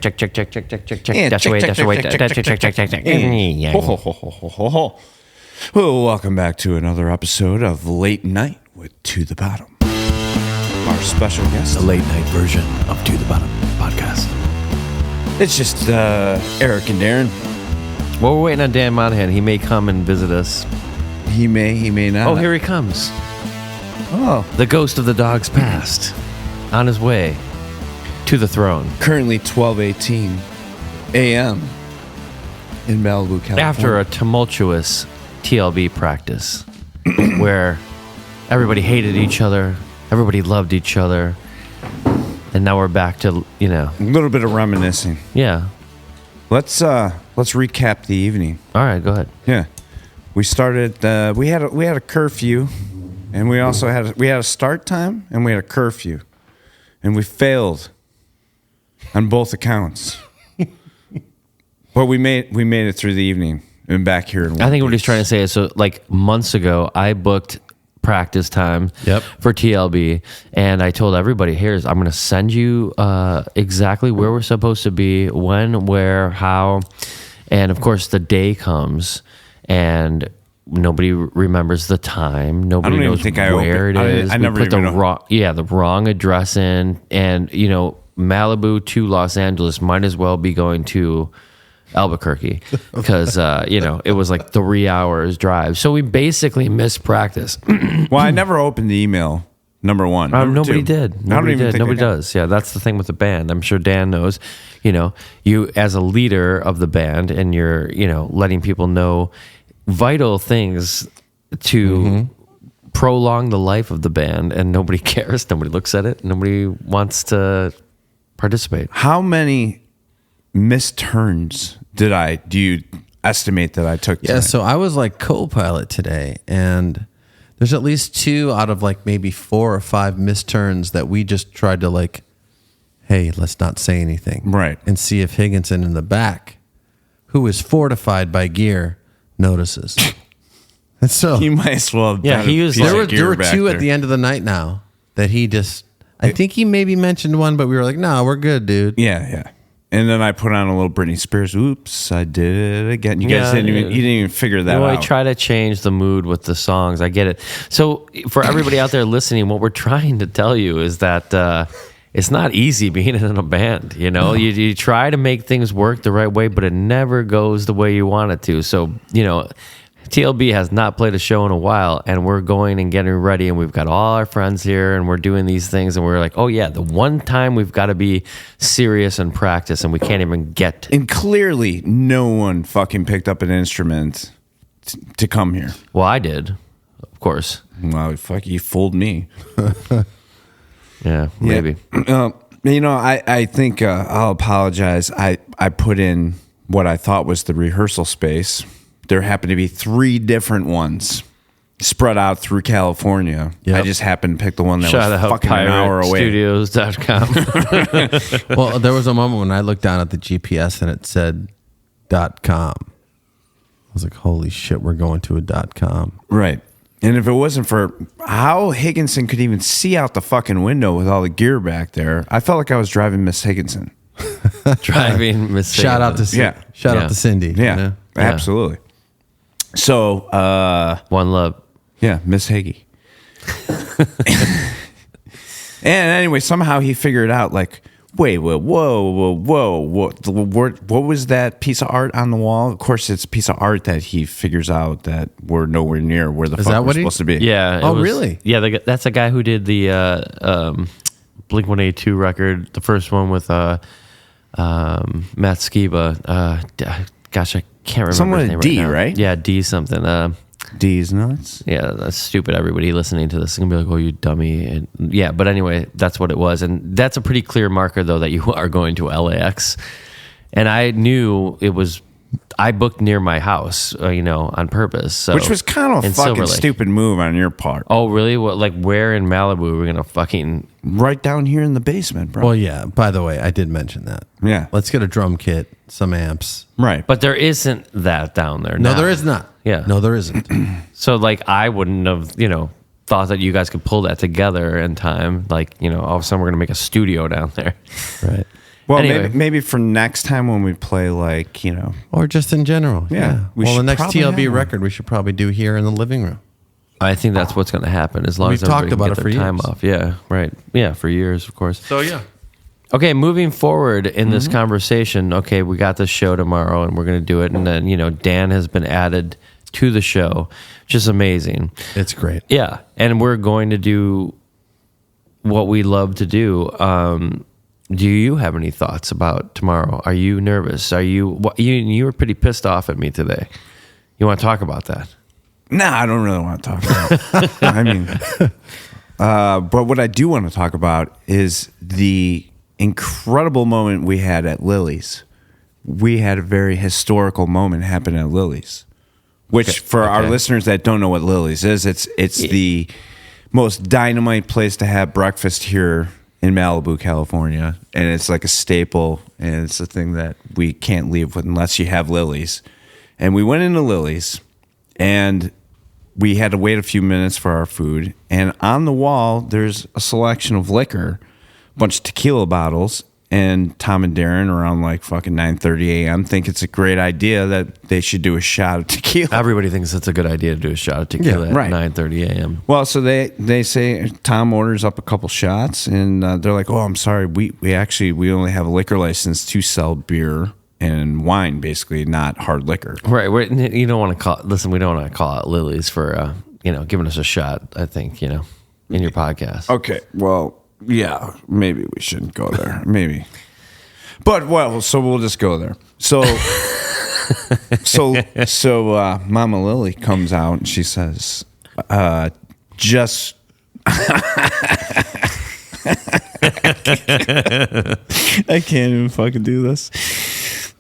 Check. Yeah, That's check, away. check, That's check, away. check. Yeah. Ho, ho, ho, ho, ho, ho, ho. Well, welcome back to another episode of Late Night with To The Bottom. Our special guest. The late night version of To The Bottom podcast. It's just Eric and Darren. Well, we're waiting on Dan Monahan. He may come and visit us. He may not. Oh, here he comes. Oh. The ghost of the dog's past. On his way to the throne. Currently 12:18 a.m. in Malibu, California. After a tumultuous TLB practice where everybody hated each other, everybody loved each other, and now we're back to, a little bit of reminiscing. yeah. Let's recap the evening. All right, go ahead. Yeah, we started. We had a curfew, and we also had a start time, and we had a curfew, and we failed on both accounts. But we made it through the evening and back here. I think what he's trying to say is, so like months ago, I booked practice time for TLB, and I told everybody, I'm going to send you exactly where we're supposed to be, when, where, how, and of course the day comes, and nobody remembers the time. Nobody knows where it is. I never put even the wrong address in, and Malibu to Los Angeles might as well be going to Albuquerque because it was like 3 hours drive, so we basically missed practice. Well, I never opened the email. Number one, nobody did. Nobody does. Yeah, that's the thing with the band. I'm sure Dan knows. You as a leader of the band, and you're letting people know vital things to prolong the life of the band, and nobody cares. Nobody looks at it. Nobody wants to participate. How many missed turns do you estimate that I took tonight? Yeah, so I was like co-pilot today, and there's at least 2 out of like maybe 4 or 5 missed turns that we just tried to like, hey, let's not say anything. Right. And see if Higginson in the back, who is fortified by gear, notices. And so You might as well have done he a was piece like- of there gear were back 2 there. at the end of the night now that he just, I think he maybe mentioned one, but we were like, no, we're good, dude. Yeah. And then I put on a little Britney Spears. Oops, I did it again. You guys you didn't even figure that I out. try to change the mood with the songs. I get it. So for everybody out there listening, what we're trying to tell you is that it's not easy being in a band. You try to make things work the right way, but it never goes the way you want it to. So, TLB has not played a show in a while, and we're going and getting ready, and we've got all our friends here, and we're doing these things, and we're like, oh yeah, the one time we've got to be serious and practice, and we can't even get. And clearly, no one fucking picked up an instrument to come here. Well, I did, of course. Wow, fuck, you fooled me. Yeah, maybe. I think I'll apologize. I put in what I thought was the rehearsal space. There happened to be 3 different ones spread out through California. Yep. I just happened to pick the one that Shout was out fucking an hour away. PirateStudios.com. Well, there was a moment when I looked down at the GPS and it said .com. I was like, holy shit, we're going to a .com. Right. And if it wasn't for how Higginson could even see out the fucking window with all the gear back there, I felt like I was driving Miss Higginson. Driving Miss Shout out to Yeah. Shout out to Cindy. Yeah, absolutely. So, One Love. yeah, Miss Higgy. And anyway, somehow he figured out, like, wait, whoa. What was that piece of art on the wall? Of course, it's a piece of art that he figures out that we're nowhere near where the fuck that we're what he- supposed to be. Yeah. Oh, really? Yeah, that's a guy who did the Blink-182 record, the first one with Matt Skiba. Gosh, I can't remember Someone his name with D, now. right? Yeah, D something. D's nuts. Yeah, that's stupid. Everybody listening to this is going to be like, oh, you dummy. And yeah, but anyway, that's what it was. And that's a pretty clear marker, though, that you are going to LAX. And I knew it was, I booked near my house, on purpose. So, Which was kind of a in fucking Silver Lake. stupid move on your part. Oh, really? What? Like, where in Malibu are we going to fucking... Right down here in the basement, bro. Well, yeah. By the way, I did mention that. Yeah. Let's get a drum kit, some amps. Right. But there isn't that down there No, now. there is not. Yeah. No, there isn't. So, like, I wouldn't have, thought that you guys could pull that together in time. Like, all of a sudden we're going to make a studio down there. Right. Well, Anyway. maybe for next time when we play, like, you know, Or just in general. Yeah, we Well, the should next probably have TLB one. record we should probably do here in the living room. I think that's what's going to happen as long We've as everybody talked can about get it their for time years. off. Yeah, right. Yeah, for years, of course. So yeah. Okay, moving forward in Mm-hmm. this conversation, okay, we got this show tomorrow and we're going to do it. And then, you know, Dan has been added to the show, which is amazing. It's great. Yeah, and we're going to do what we love to do. Do you have any thoughts about tomorrow? Are you nervous? You were pretty pissed off at me today. You want to talk about that? nah, I don't really want to talk about it. I mean, but what I do want to talk about is the incredible moment we had at Lily's. We had a very historical moment happen at Lily's, which for our Okay. listeners that don't know what Lily's is, it's the most dynamite place to have breakfast here in Malibu, California, and it's like a staple, and it's a thing that we can't leave with unless you have Lily's. And we went into Lily's, and we had to wait a few minutes for our food. And on the wall, there's a selection of liquor, a bunch of tequila bottles. And Tom and Darren around like fucking 9:30 a.m. think it's a great idea that they should do a shot of tequila. Everybody thinks it's a good idea to do a shot of tequila Yeah, at right. 9:30 a.m. Well, so they say Tom orders up a couple shots, and they're like, "Oh, I'm sorry, we only have a liquor license to sell beer and wine, basically, not hard liquor." Right. You don't want to call. Listen, we don't want to call out Lily's for giving us a shot. I think in your podcast. Okay, well, yeah, maybe we shouldn't go there. Maybe. But, well, so we'll just go there. So, Mama Lily comes out and she says, just... I can't even fucking do this.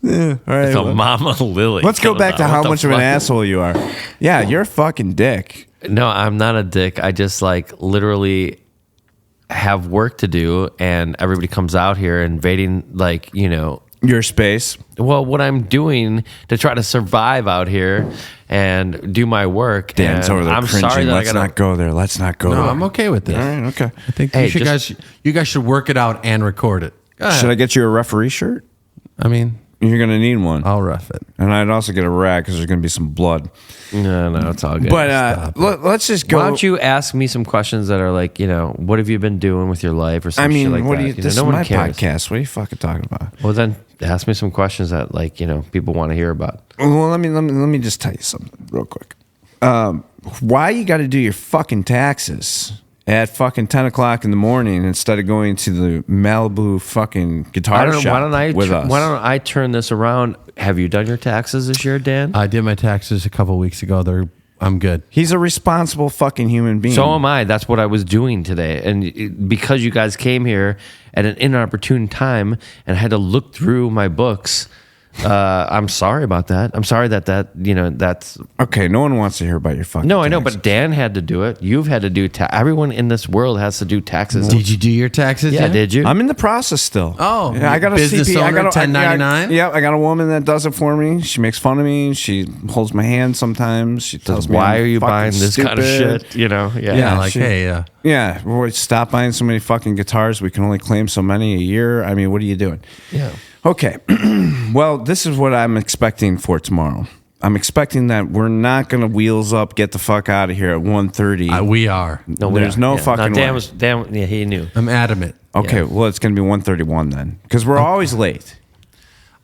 Yeah, all right. So Mama Lily. Let's go comes back to out. how What the much of an fuck? asshole you are. Yeah, you're a fucking dick. No, I'm not a dick. I just literally have work to do, and everybody comes out here invading Your space. well, what I'm doing to try to survive out here and do my work. Dan's and over there I'm cringing. sorry that Let's I gotta. not go there. Let's not go No, there. I'm okay with this. All right, okay. I think Hey, you guys should work it out and record it. Go ahead. Should I get you a referee shirt? I mean, You're going to need one. I'll rough it. And I'd also get a rag because there's going to be some blood. No, it's all good. But let's just go. why don't you ask me some questions that are what have you been doing with your life or something? I mean, like what that. do you? This no is one my cares. podcast. What are you fucking talking about? Well, then ask me some questions that people want to hear about. Well, let me just tell you something real quick. Why you got to do your fucking taxes at fucking 10 o'clock in the morning instead of going to the Malibu fucking guitar shop with us? Why don't I turn this around? Have you done your taxes this year, Dan? I did my taxes a couple weeks ago. I'm good. He's a responsible fucking human being. So am I. That's what I was doing today. And because you guys came here at an inopportune time and I had to look through my books, I'm sorry about that. I'm sorry that's... Okay, no one wants to hear about your fucking No, I know, taxes. but Dan had to do it. You've had to do... Everyone in this world has to do taxes. Did you do your taxes? Yeah, yet? did you? I'm in the process still. Oh, yeah, I got a business CP. I owner, got a 1099? Yeah, I got a woman that does it for me. She makes fun of me. She holds my hand sometimes. She tells me, Why I'm are you fucking buying this kind of stupid. shit? Yeah. Yeah, like, she- hey, Yeah, we'll stop buying so many fucking guitars. We can only claim so many a year. I mean, what are you doing? Yeah. Okay. Well, this is what I'm expecting for tomorrow. I'm expecting that we're not going to wheels up, get the fuck out of here at 1:30. we are. No, we There's are. no Yeah. fucking Dan way. Dan, yeah, he knew. I'm adamant. Okay, well, it's going to be 1:31 then, because we're always late.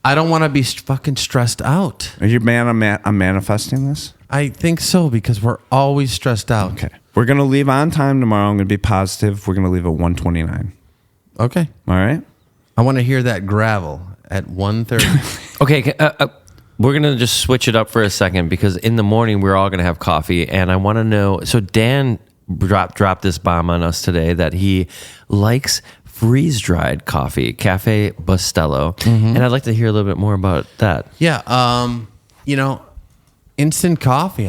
I don't want to be fucking stressed out. Are you man? I'm manifesting this. I think so because we're always stressed out. Okay, we're going to leave on time tomorrow. I'm going to be positive. We're going to leave at 1:29. Okay. All right. I want to hear that gravel at 1:30. Okay, we're going to just switch it up for a second because in the morning we're all going to have coffee. And I want to know, so Dan dropped this bomb on us today that he likes freeze-dried coffee, Cafe Bustelo. And I'd like to hear a little bit more about that. Yeah, instant coffee.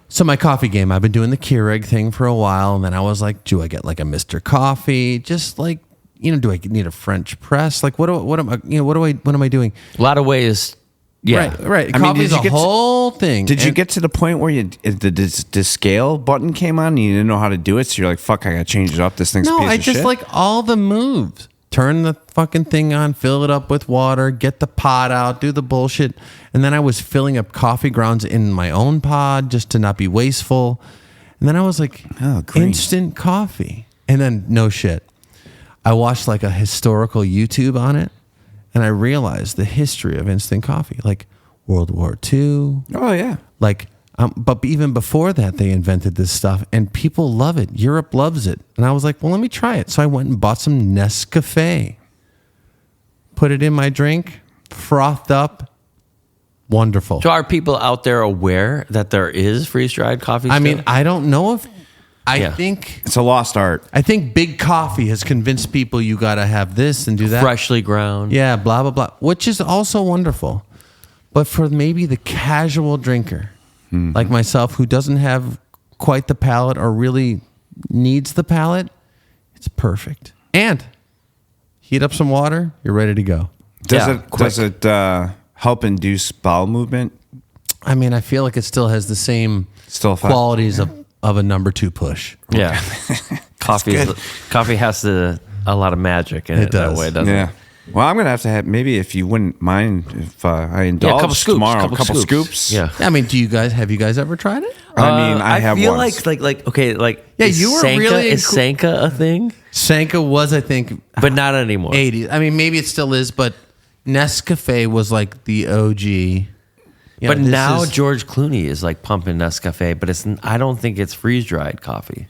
So my coffee game, I've been doing the Keurig thing for a while, and then I was like, do I get like a Mr. Coffee? Just like, do I need a French press? Like, what am I doing? A lot of ways, yeah. Right. I mean, Coffee's did you a get to- whole thing. Did you And- get to the point where the scale button came on and you didn't know how to do it? So you're like, fuck, I got to change it up. This thing's a No, piece I of just shit. like all the moves. turn the fucking thing on, fill it up with water, get the pot out, do the bullshit. And then I was filling up coffee grounds in my own pod just to not be wasteful. And then I was like, Oh, green. instant coffee. And then no shit. I watched like a historical YouTube on it, and I realized the history of instant coffee, like World War II. Oh yeah. Like, but even before that, they invented this stuff, and people love it. Europe loves it, and I was like, well, let me try it. So I went and bought some Nescafe, put it in my drink, frothed up, wonderful. So are people out there aware that there is freeze-dried coffee? I still? mean, I don't know if Yeah. think It's a lost art. Big Coffee has convinced people you got to have this and do that. freshly ground. Yeah, blah, blah, blah, which is also wonderful. But for maybe the casual drinker like myself who doesn't have quite the palate or really needs the palate, it's perfect. And heat up some water, you're ready to go. Does it help induce bowel movement? I mean, I feel like it still has the same Still fine. qualities of a number 2 push. Yeah. Coffee has a lot of magic in it, that does. way, doesn't Yeah. it? Well, I'm gonna have to have maybe if you wouldn't mind if I indulge Yeah, a couple scoops. tomorrow. A couple scoops. Yeah. I mean, have you guys ever tried it? I mean, I have feel once. like okay, like Yeah, is you were Sanka, really is Sanka a thing? Sanka was, I think, But not anymore. 80s. I mean, maybe it still is, but Nescafe was like the OG. Yeah, But this now is- George Clooney is like pumping Nescafe, but I don't think it's freeze dried coffee.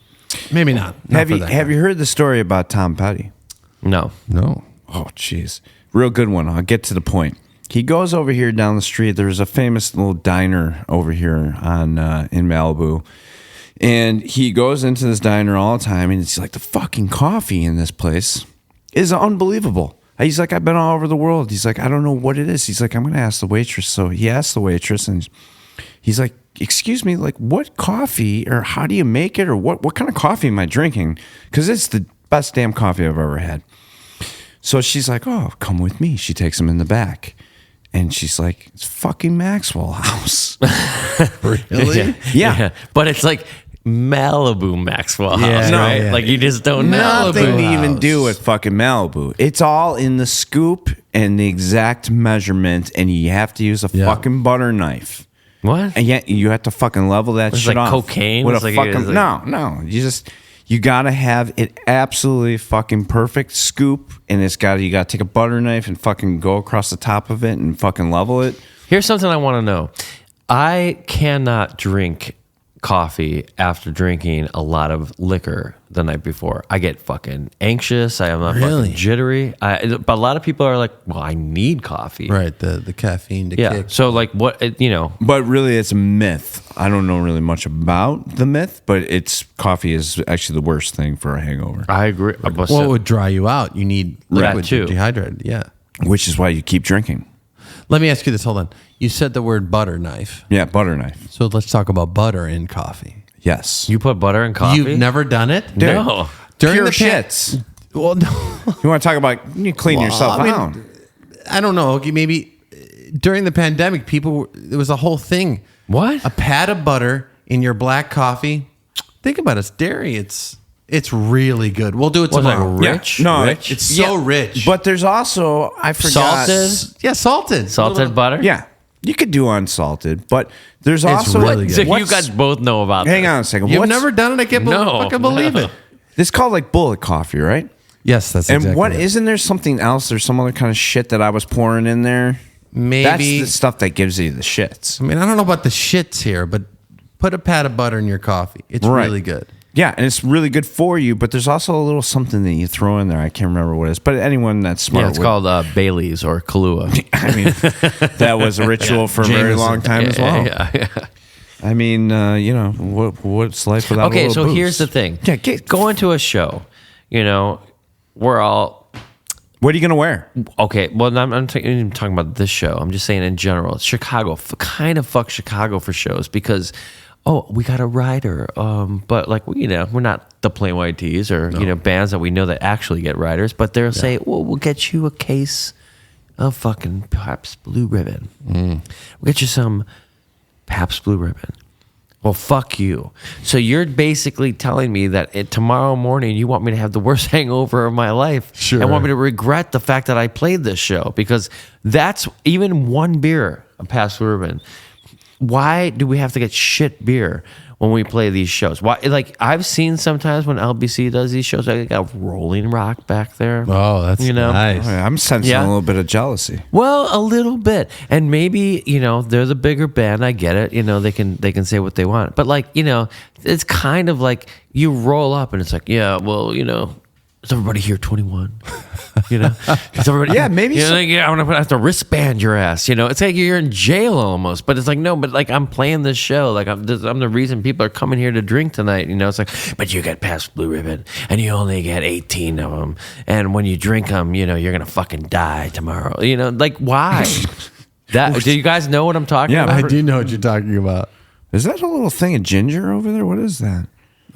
maybe not. have you heard the story about Tom Petty? No. No. Oh, jeez. Real good one. I'll get to the point. He goes over here down the street. There's a famous little diner over here on in Malibu. And he goes into this diner all the time, and it's like the fucking coffee in this place is unbelievable. He's like, I've been all over the world. He's like, I don't know what it is. He's like, I'm going to ask the waitress. So he asks the waitress, and he's like, excuse me, like what coffee or how do you make it or what kind of coffee am I drinking? Because it's the best damn coffee I've ever had. So she's like, oh, come with me. She takes him in the back. And she's like, it's fucking Maxwell House. Really? Yeah. But it's like Malibu Maxwell Yeah, House, no, right? yeah. Like you just don't know. Nothing to even House. do with fucking Malibu. It's all in the scoop and the exact measurement, and you have to use a Yeah. fucking butter knife. What? And yet you have to fucking level that It's shit like off. cocaine? With It's a like- fucking, it's like- no. You gotta have it absolutely fucking perfect scoop, and you gotta take a butter knife and fucking go across the top of it and fucking level it. Here's something I want to know. I cannot drink coffee after drinking a lot of liquor the night before. I get fucking anxious. I'm Really? fucking jittery. But a lot of people are like, well, I need coffee. Right, the caffeine to Yeah. kick. So like what, But really, it's a myth. I don't know really much about the myth, but coffee is actually the worst thing for a hangover, I agree. What would dry you out? You need That liquid too. to dehydrate. Yeah. which is why you keep drinking. Let me ask you this. Hold on. You said the word butter knife. Yeah, butter knife. So let's talk about butter in coffee. Yes. You put butter in coffee? You've never done it? Dude, No. During pure the shits. Well, no. You want to talk about you clean Well, yourself I mean, out? I don't know. Okay, maybe during the pandemic, there was a whole thing. What? A pat of butter in your black coffee. Think about it. It's dairy. It's really good. We'll do it Was it tomorrow. rich? No, Rich? It's so rich. But there's also I forgot Salted? yeah, salted. Salted butter? Yeah, you could do unsalted, but there's also really good. So you what's- guys both know about Hang this. on a second. You've What's- never done it? I can't No, fucking believe no. it. It's called like bullet coffee, right? Yes, that's And exactly what it. isn't there something else? There's some other kind of shit that I was pouring in there. Maybe. That's the stuff that gives you the shits. I mean, I don't know about the shits here, but put a pat of butter in your coffee. It's Right. really good. Yeah, and it's really good for you, but there's also a little something that you throw in there. I can't remember what it is, but anyone that's smart, Yeah, it's would- called Bailey's or Kahlua. I mean, that was a ritual for a very Jameson. long time as well. Yeah. I mean, what's life without? Okay, a so little booze? here's the thing. Yeah, Going to a show, we're all what are you gonna wear? okay. Well, I'm not even talking about this show. I'm just saying in general. Chicago kind of fuck Chicago for shows because we got a rider, but like we're not the Plain White Tees or bands that we know that actually get riders, but they'll say, well, we'll get you a case of fucking Pabst Blue Ribbon. We'll get you some Pabst Blue Ribbon. Well, fuck you. So you're basically telling me that tomorrow morning you want me to have the worst hangover of my life. Sure. And want me to regret the fact that I played this show, because that's even one beer, a past bourbon. Why do we have to get shit beer when we play these shows? Why? Like, I've seen sometimes when LBC does these shows, I got Rolling Rock back there. Oh, that's nice. Oh, yeah, I'm sensing Yeah. a little bit of jealousy. Well, a little bit, and maybe they're the bigger band. I get it. They can say what they want, but like it's kind of like you roll up and it's like, yeah, well, is everybody here 21? Is everybody? Yeah, maybe so. I'm gonna have to wristband your ass. It's like you're in jail almost. But it's like, no, but like I'm playing this show. Like I'm the reason people are coming here to drink tonight. It's like, but you get past Blue Ribbon and you only get 18 of them. And when you drink them, you're gonna fucking die tomorrow. Like why? Do you guys know what I'm talking Yeah, about? I do know what you're talking about. Is that a little thing of ginger over there? What is that?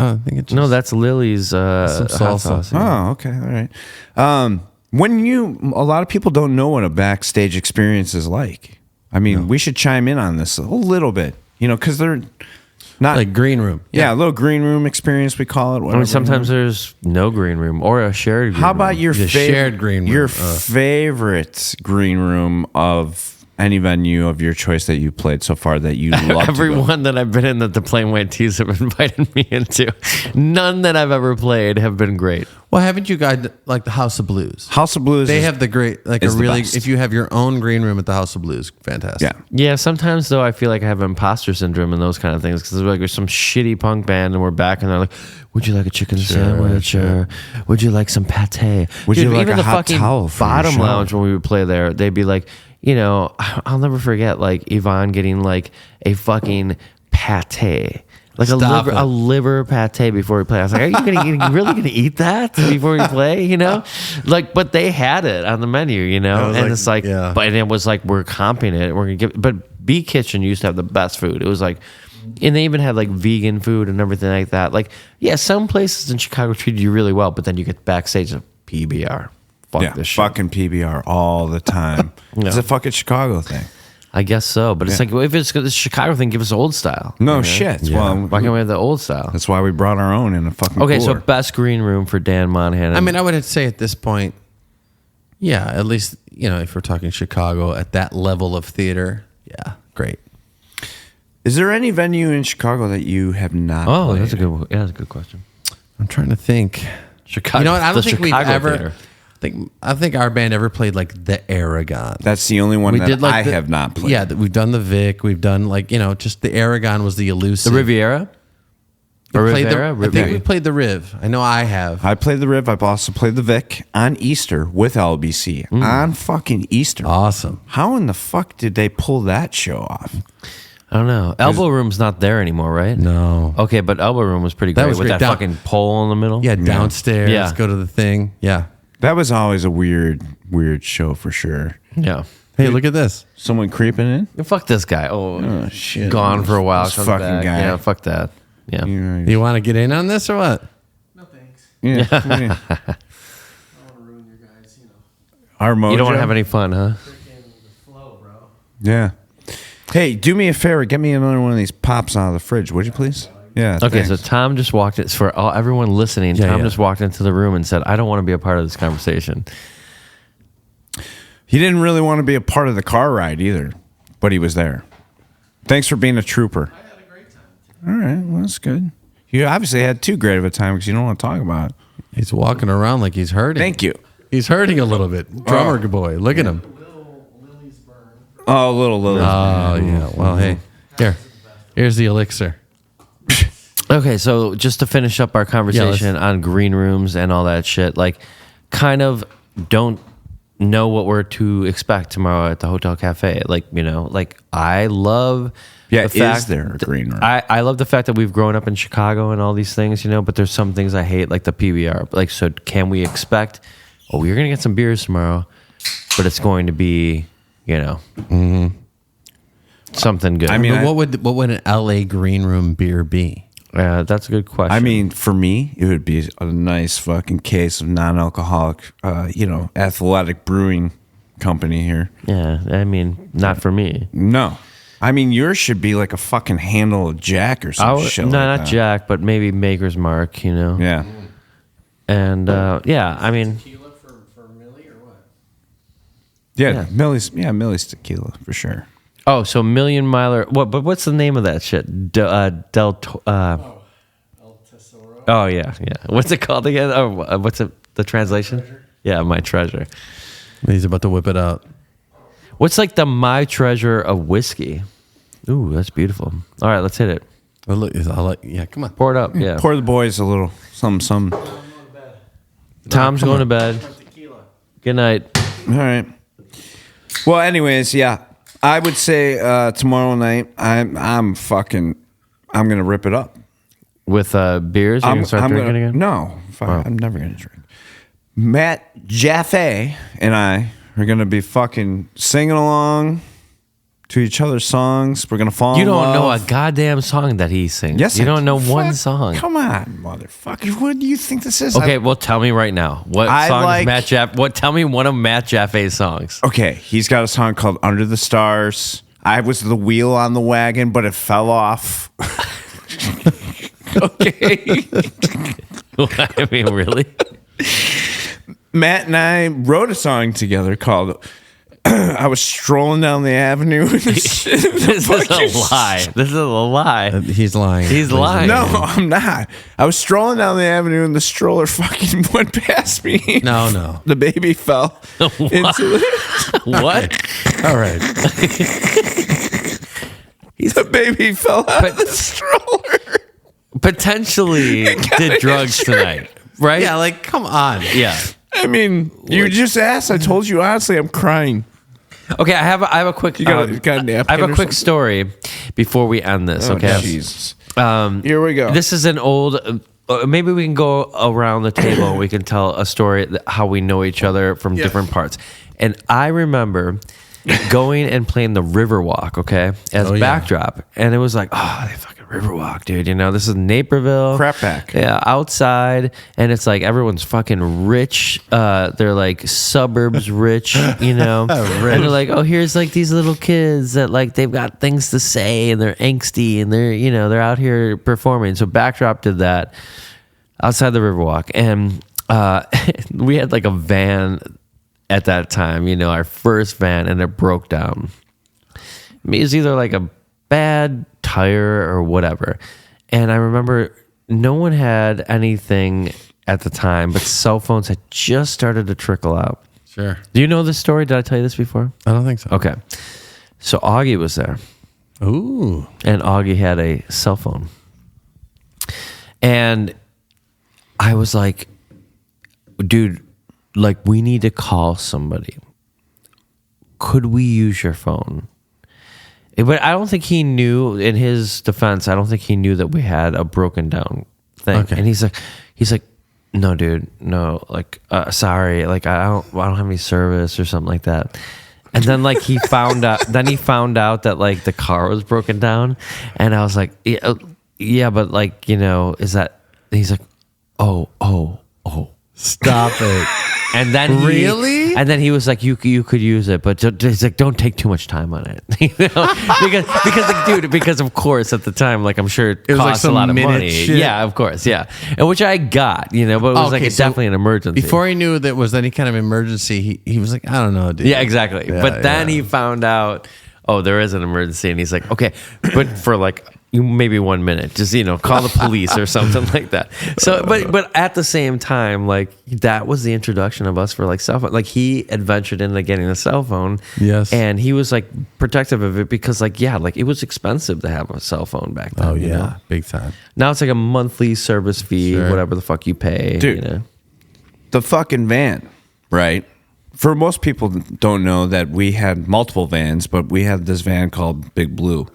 I think it's No, that's Lily's hot salsa. sauce. Yeah. Oh, okay, all right. A lot of people don't know what a backstage experience is like. I mean, we should chime in on this a little bit, because they're not like green room. yeah, a little green room experience we call it. I Whatever. mean, sometimes there's no green room or a shared green How room. about your The shared green room. Your favorite green room of any venue of your choice that you played so far that you love? Everyone that I've been in that the Plain White Tees have invited me into, none that I've ever played have been great. Well, haven't you guys like the House of Blues? House of Blues. They is- have the great, like a is the really, best. if you have your own green room at the House of Blues, fantastic. yeah. Yeah, sometimes though I feel like I have imposter syndrome and those kind of things, because there's some shitty punk band and we're back and they're like, "Would you like a chicken sandwich? Or would you like some pate? Would you like even a the hot fucking towel for your Bottom shower?" Lounge when we would play there, they'd be like, I'll never forget like Yvonne getting like a fucking pate. Like Stop a it. liver pate before we play. I was like, are you really gonna eat that before we play? Like, but they had it on the menu, was and like- it's like, yeah. but it was like, we're comping it. We're gonna give, but B Kitchen used to have the best food. It was like, and they even had like vegan food and everything like that. Like, yeah, some places in Chicago treated you really well, but then you get backstage of PBR. Fuck Yeah, this shit. fucking PBR all the time. Yeah. It's a fucking Chicago thing. I guess so, but it's like, well, if it's the Chicago thing, give us old style. No shit. Well, Why can't we have the old style? that's why we brought our own in a fucking Okay, so cooler. best green room for Dan Monahan. I mean, I would say at this point, yeah, at least, if we're talking Chicago at that level of theater, yeah, great. Is there any venue in Chicago that you have not oh, played? that's a good question. I'm trying to think. Chicago. You know what? I don't the think we've Chicago ever. theater. I think our band ever played like the Aragon. That's the only one that I the- have not played. Yeah, we've done the Vic. We've done just the Aragon was the elusive. The Riviera. We Or played Rivera? I think we played the Riv. I know I have. I played the Riv. I've also played the Vic on Easter with LBC on fucking Easter. Awesome. How in the fuck did they pull that show off? I don't know. Elbow Room's not there anymore, right? No. Okay, but Elbow Room was pretty That great was with great. that fucking pole in the middle. Yeah, downstairs. Yeah. Go to the thing. Yeah. That was always a weird show for sure. Yeah. Hey, look at this. Someone creeping in? Yeah, fuck this guy. Oh, shit. gone for a while. This comes fucking back. guy. Yeah, fuck that. Yeah. Yeah. You want to get in on this or what? Yeah. Our mojo. You don't want to have any fun, huh? Yeah. Hey, do me a favor. Get me another one of these pops out of the fridge, would you please? Yeah. Okay, thanks. so Tom just walked in. For everyone listening, Yeah, Tom yeah. just walked into the room and said, I don't want to be a part of this conversation. He didn't really want to be a part of the car ride either, but he was there. Thanks for being a trooper. I had a great time. All right, well, that's good. You obviously had too great of a time because you don't want to talk about it. He's walking around like he's hurting. Thank you. He's hurting a little bit. Drummer boy. Look at him. Oh, little Lily. Oh, yeah. Well, hey. Here's the elixir. Okay, so just to finish up our conversation on green rooms and all that shit, like, kind of don't know what we're to expect tomorrow at the Hotel Cafe. Like, I love Yeah, the fact is there a green room? I love the fact that we've grown up in Chicago and all these things, but there's some things I hate, like the PBR. Like, so can we expect, we're going to get some beers tomorrow, but it's going to be, something good. I mean, But what would an LA green room beer be? that's a good question. I mean, for me, it would be a nice fucking case of non-alcoholic, athletic brewing company here. yeah, I mean, not for me. No. I mean, yours should be like a fucking handle of Jack or some shit. No, like not that. Jack, but maybe Maker's Mark. Yeah. And yeah, I mean, Tequila for Millie or what? Yeah, Millie's tequila for sure. oh, so Million Miler. What? But what's the name of that shit? El Tesoro. Oh yeah. What's it called again? Oh, what's it? The translation? Yeah, My Treasure. He's about to whip it out. What's like the My Treasure of whiskey? Ooh, that's beautiful. All right, let's hit it. Yeah, come on. Pour it up. Yeah. Pour the boys a little some. Tom's going to bed. Good night. All right. Well, anyways, yeah, I would say tomorrow night I'm gonna rip it up. With beers? Are you going to start drinking again? No, fuck, I'm never gonna drink. Matt Jaffe and I are gonna be fucking singing along to each other's songs. We're gonna fall. You in don't know a love. goddamn song that he sings. Yes, you I don't do. know one Fuck, song. Come on, motherfucker. What do you think this is? Okay, well, tell me right now. What I song like- is Matt Jaffe? What? Tell me one of Matt Jaffe's songs. Okay, he's got a song called "Under the Stars." I was the wheel on the wagon, but it fell off. Okay. I mean, really? Matt and I wrote a song together called I was strolling down the avenue. This is a lie. This is a lie. He's lying. He's lying. No, I'm not. I was strolling down the avenue and the stroller fucking went past me. No. The baby fell into it. What? All right. The baby fell out of the stroller. Potentially did drugs tonight, right? Yeah, like, come on. Yeah. I mean, you just asked. I told you honestly, I'm crying. Okay, I have a quick. You got a napkin I have a or quick something? story before we end this. Oh, Okay. Jesus. Here we go. This is an old. Maybe we can go around the table and we can tell a story how we know each other from different parts. And I remember going and playing the Riverwalk, okay, as backdrop, and it was like, oh, they fucking Riverwalk, dude. You know, this is Naperville, Crap pack. yeah, outside, and it's like everyone's fucking rich. They're like suburbs rich, you know, and they're like, oh, here's like these little kids that like they've got things to say and they're angsty and they're out here performing. So backdrop did that outside the Riverwalk, and we had like a van at that time, you know, our first van, and it broke down. It was either like a bad tire or whatever. And I remember no one had anything at the time, but cell phones had just started to trickle out. Sure. Do you know this story? Did I tell you this before? I don't think so. Okay. So Augie was there, Ooh. and Augie had a cell phone. And I was like, dude, like, we need to call somebody. Could we use your phone? But I don't think he knew, in his defense, I don't think he knew that we had a broken down thing. Okay. And he's like, no, dude, no, like, sorry, like, I don't have any service or something like that. And then like he found out that like the car was broken down, and I was like, yeah, but like, you know, is that? He's like, oh. Stop it. And then Really? And then he was like, "You could use it, but he's like, don't take too much time on it, you know? because like, dude, because of course at the time, like I'm sure it was like costs a some lot of minute money. shit. Yeah, of course, yeah, and which I got, you know, but it was like Okay, so definitely an emergency. Before he knew that was any kind of emergency, he was like, I don't know, dude. Yeah, exactly. Yeah, but then yeah. he found out, oh, there is an emergency, and he's like, okay, but for like maybe 1 minute, just, you know, call the police or something like that. So, but at the same time, like that was the introduction of us for like cell phone. Like he adventured into getting a cell phone. Yes. And he was like protective of it because like, yeah, like it was expensive to have a cell phone back then. Oh, you yeah. know? Big time. Now it's like a monthly service fee, Sure. whatever the fuck you pay. Dude. You know? The fucking van, right? For most people don't know that we had multiple vans, but we had this van called Big Blue.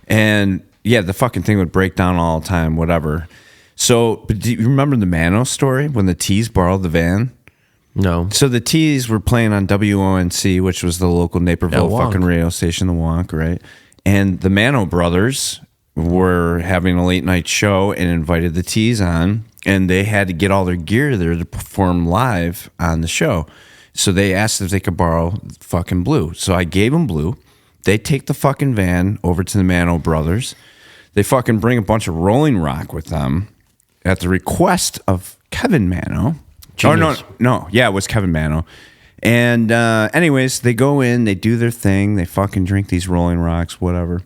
And yeah, the fucking thing would break down all the time, whatever. So, but do you remember the Manos story when the T's borrowed the van? No. So the T's were playing on WONC, which was the local Naperville Yeah, Wonk. fucking radio station, the Wonk, right? And the Mano brothers were having a late night show and invited the T's on, and they had to get all their gear there to perform live on the show. So they asked if they could borrow fucking Blue. So I gave them Blue. they take the fucking van over to the Mano brothers. They fucking bring a bunch of Rolling Rock with them at the request of Kevin Mano. Genius. No, yeah, it was Kevin Mano. And anyways, they go in, they do their thing, they fucking drink these Rolling Rocks, whatever.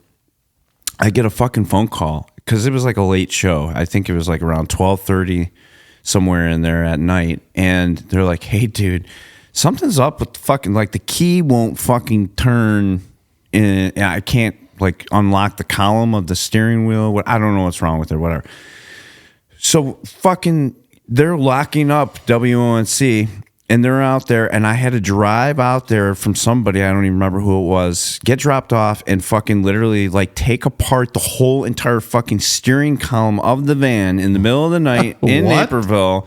I get a fucking phone call because it was like a late show. I think it was like around 12:30, somewhere in there at night. And they're like, hey, dude, something's up with the fucking, like the key won't fucking turn in. I can't like unlock the column of the steering wheel. I don't know what's wrong with it, whatever. So fucking, they're locking up WONC and they're out there, and I had to drive out there from somebody, I don't even remember who it was, get dropped off and fucking literally like take apart the whole entire fucking steering column of the van in the middle of the night in What? Naperville.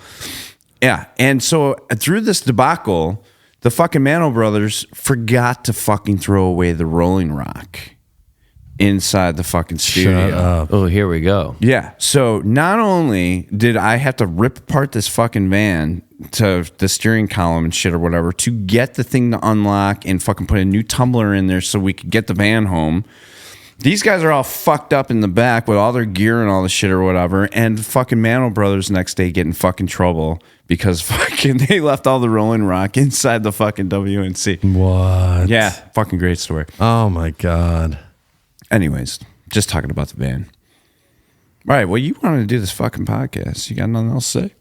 Yeah. And so through this debacle, the fucking Mano brothers forgot to fucking throw away the Rolling Rock inside the fucking studio. Shut up. Oh, here we go. Yeah. So not only did I have to rip apart this fucking van to the steering column and shit or whatever to get the thing to unlock and fucking put a new tumbler in there so we could get the van home. These guys are all fucked up in the back with all their gear and all the shit or whatever. And fucking Mano brothers next day get in fucking trouble because fucking they left all the Rolling Rock inside the fucking WNC. What? Yeah. Fucking great story. Oh my God. Anyways, just talking about the van. All right, well, you wanted to do this fucking podcast. You got nothing else to say?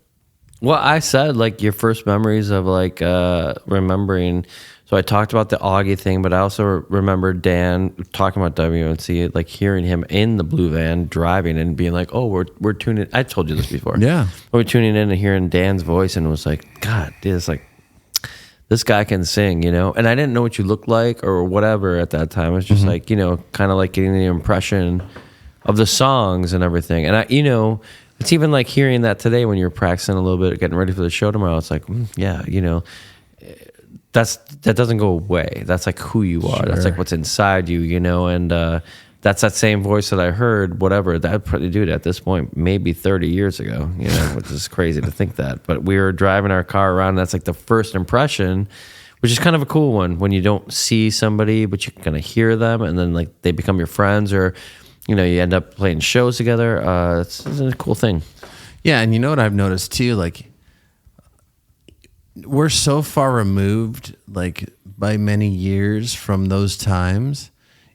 Well, I said like your first memories of like remembering. So I talked about the Augie thing, but I also remember Dan talking about WNC, like hearing him in the blue van driving and being like, "Oh, we're tuning." I told you this before. Yeah. We're tuning in and hearing Dan's voice, and it was like, God, dude, it's like this guy can sing, you know. And I didn't know what you looked like or whatever at that time. It was just like, you know, kind of like getting the impression of the songs and everything. And I, you know, it's even like hearing that today when you're practicing a little bit, getting ready for the show tomorrow. It's like, yeah, you know, that doesn't go away. That's like who you are. That's like what's inside you, you know. And that's that same voice that I heard, whatever. That probably, dude, at this point, maybe 30 years ago, you know, which is crazy to think that. But we were driving our car around, and that's like the first impression, which is kind of a cool one when you don't see somebody, but you kind of hear them, and then like they become your friends, or you know, you end up playing shows together. It's a cool thing. Yeah, and you know what I've noticed too, like we're so far removed, like by many years from those times.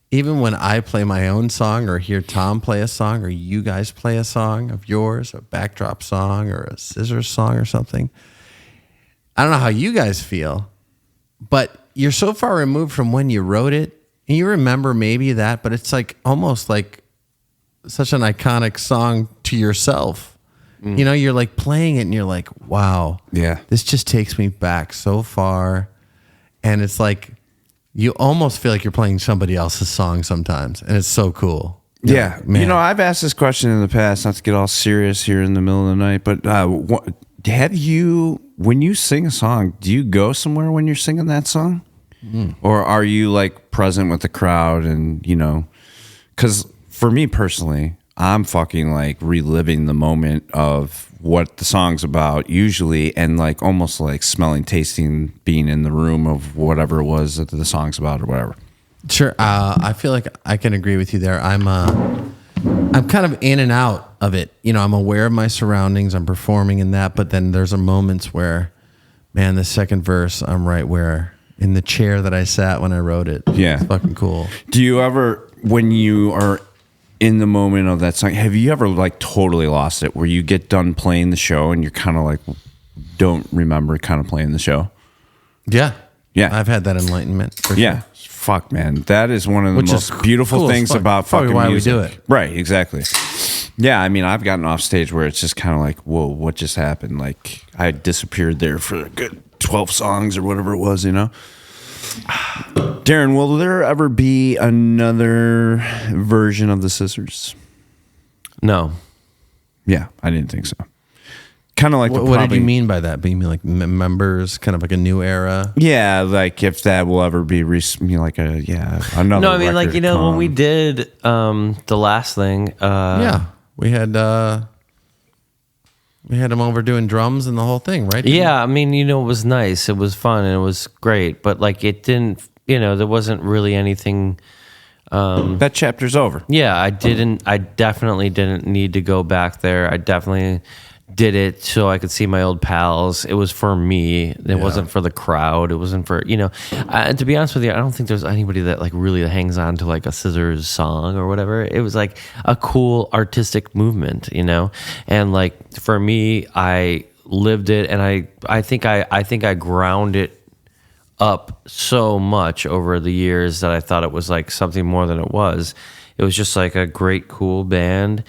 Even when I play my own song or hear Tom play a song or you guys play a song of yours, a backdrop song or a scissors song or something, I don't know how you guys feel, but you're so far removed from when you wrote it and you remember maybe that, but it's like almost like such an iconic song to yourself. You know, you're like playing it and you're like, wow, Yeah. this just takes me back so far. And it's like, you almost feel like you're playing somebody else's song sometimes. And it's so cool. Yeah. Man. You know, I've asked this question in the past, not to get all serious here in the middle of the night, but have you, when you sing a song, do you go somewhere when you're singing that song? Or are you like present with the crowd and, you know, because for me personally, I'm fucking like reliving the moment of what the song's about usually, and like almost like smelling, tasting, being in the room of whatever it was that the song's about or whatever. Sure. I feel like I can agree with you there. I'm kind of in and out of it. You know, I'm aware of my surroundings. I'm performing in that, but then there's a moments where, man, the second verse, I'm right where in the chair that I sat when I wrote it. Yeah. It's fucking cool. Do you ever, when you are in the moment of that song, have you ever like totally lost it where you get done playing the show and you're kind of like, don't remember kind of playing the show? Yeah. Yeah. I've had that enlightenment. For Yeah. Sure. Fuck, man. That is one of the Which is most beautiful cool as things fuck. about Probably fucking why we music. do it. Right, exactly. Yeah, I mean, I've gotten off stage where it's just kind of like, whoa, what just happened? Like, I disappeared there for a good 12 songs or whatever it was, you know? Darren, will there ever be another version of the Scissors? No. Yeah, I didn't think so. Kind of like What did you mean by that? Being like members, kind of like a new era? Yeah, like if that will ever be like another. No, I mean, like, record you know, when come. we did the last thing. Yeah. We had him over doing drums and the whole thing, right? Yeah, I mean, you know, it was nice. It was fun and it was great. But, like, it didn't, you know, there wasn't really anything That chapter's over. Yeah, I definitely didn't need to go back there. I definitely did it so I could see my old pals. It was for me. It wasn't for the crowd. It wasn't for, and to be honest with you, I don't think there's anybody that like really hangs on to like a Scissors song or whatever. It was like a cool artistic movement, and like for me, I lived it, and I think I ground it up so much over the years that I thought it was like something more than it was. It was just like a great, cool band.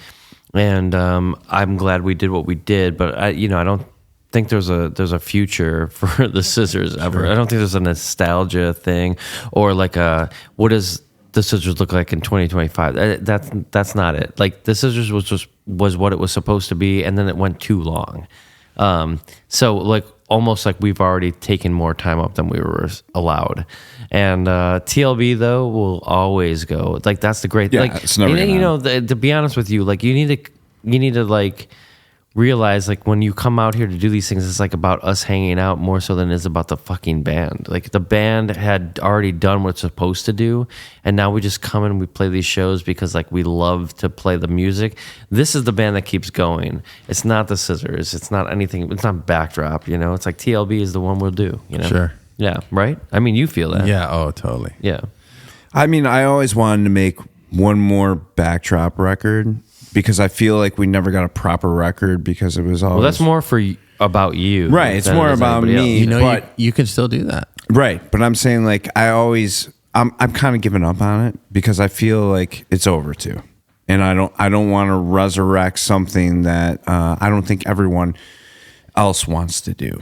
And I'm glad we did what we did, but I don't think there's a future for the Scissors ever. I don't think there's a nostalgia thing or like what does the Scissors look like in 2025? That's not it. Like the Scissors was what it was supposed to be, and then it went too long. So like almost like we've already taken more time up than we were allowed. And TLB though will always go. Like that's the great. Yeah, like it's never gonna to be honest with you, like you need to like realize like when you come out here to do these things, it's like about us hanging out more so than it is about the fucking band. Like the band had already done what it's supposed to do, and now we just come and we play these shows because like we love to play the music. This is the band that keeps going. It's not the Scissors. It's not anything. It's not Backdrop. It's like TLB is the one we'll do. Sure. Yeah. Right. I mean, you feel that. Yeah. Oh, totally. Yeah. I mean, I always wanted to make one more Backdrop record because I feel like we never got a proper record because it was always... Well, that's more about you. Right, it's than more it is about anybody me. else. But- you can still do that. Right, but I'm saying like I'm kind of giving up on it because I feel like it's over too, and I don't want to resurrect something that I don't think everyone else wants to do.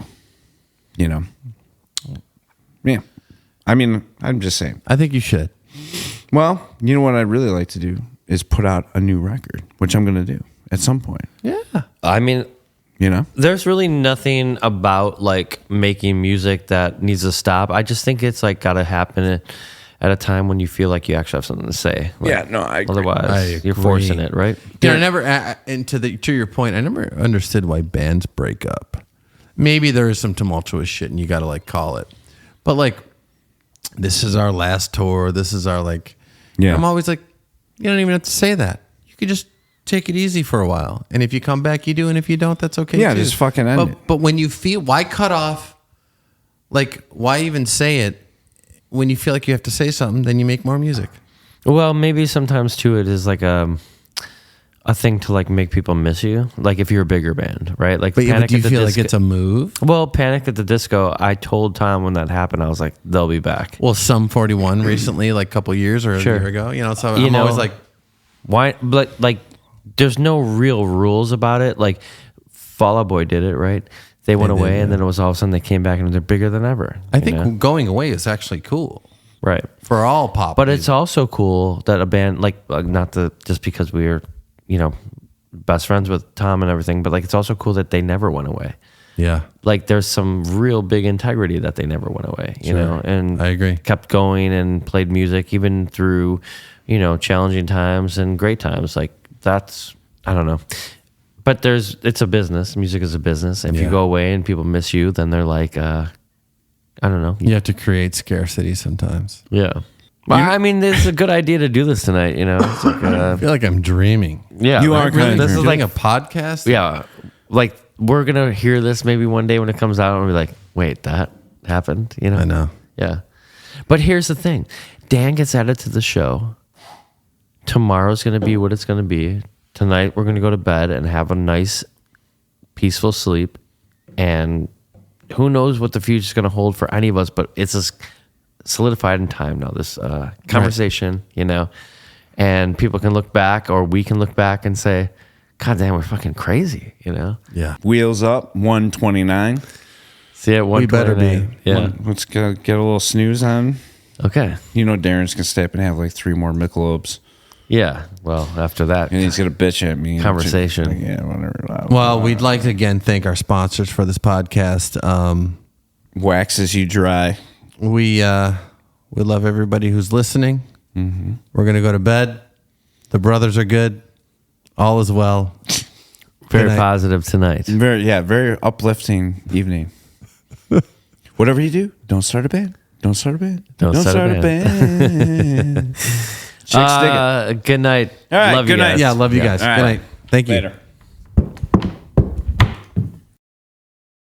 Yeah, I mean, I'm just saying. I think you should. Well, you know what I'd really like to do is put out a new record, which I'm going to do at some point. Yeah. I mean, there's really nothing about like making music that needs to stop. I just think it's like got to happen at a time when you feel like you actually have something to say. Like, Yeah, no, I agree. otherwise you're forcing it, right? I never, and to your point, I never understood why bands break up. Maybe there is some tumultuous shit and you got to like call it. But like, this is our last tour. This is our like, Yeah. I'm always like, you don't even have to say that. You could just take it easy for a while. And if you come back, you do. And if you don't, that's okay. Yeah, too. just fucking end it. But when you feel, why cut off? Like, why even say it when you feel like you have to say something? Then you make more music. Well, maybe sometimes too it is like a thing to like make people miss you. Like if you're a bigger band, right? Like But do you at the feel like Disco- it's a move? Well, Panic at the Disco, I told Tom when that happened, I was like, they'll be back. Well, Sum 41 recently, like a couple years or Sure. a year ago. So You I'm know, always like, Why? But like, there's no real rules about it. Like, Fall Out Boy did it, right? They went did, away, and yeah. then it was all of a sudden they came back and they're bigger than ever. I you think know? going away is actually cool Right. for all pop. But music. it's also cool that a band like not the just because we're best friends with Tom and everything, but like it's also cool that they never went away. Yeah. Like there's some real big integrity that they never went away, you Sure. know, and I agree. kept going and played music even through, challenging times and great times. Like that's, I don't know, but it's a business. Music is a business. If Yeah. you go away and people miss you, then they're like, I don't know. You have to create scarcity sometimes. Yeah. Well, I mean, it's a good idea to do this tonight, It's like, I feel like I'm dreaming. yeah. You are like, kinda This is Doing like a podcast? yeah, like we're gonna hear this maybe one day when it comes out and be like, wait, that happened, I know. Yeah, but here's the thing: Dan gets added to the show. Tomorrow's gonna be what it's gonna be. Tonight we're gonna go to bed and have a nice, peaceful sleep, and who knows what the future's gonna hold for any of us? But it's just solidified in time now. This conversation, and people can look back, or we can look back and say, God damn, we're fucking crazy, Yeah. Wheels up, 129. See at one. We better be. Yeah. Let's go get a little snooze on. Okay. Darren's gonna stay up and have like 3 more Michelobes, Yeah. Well, after that, and he's gonna bitch at me. Conversation. Like, yeah, whatever. Well, we'd like to again thank our sponsors for this podcast. Waxes you dry. We love everybody who's listening. Mm-hmm. We're gonna go to bed. The brothers are good. All is well. very Good night. positive tonight. Very uplifting evening. Whatever you do, don't start a band. Don't start a band. Don't start a band. Chicks dig it. Good night. All right, Love good you night. guys. Yeah, love you guys. All right. Good night. Thank you. Later.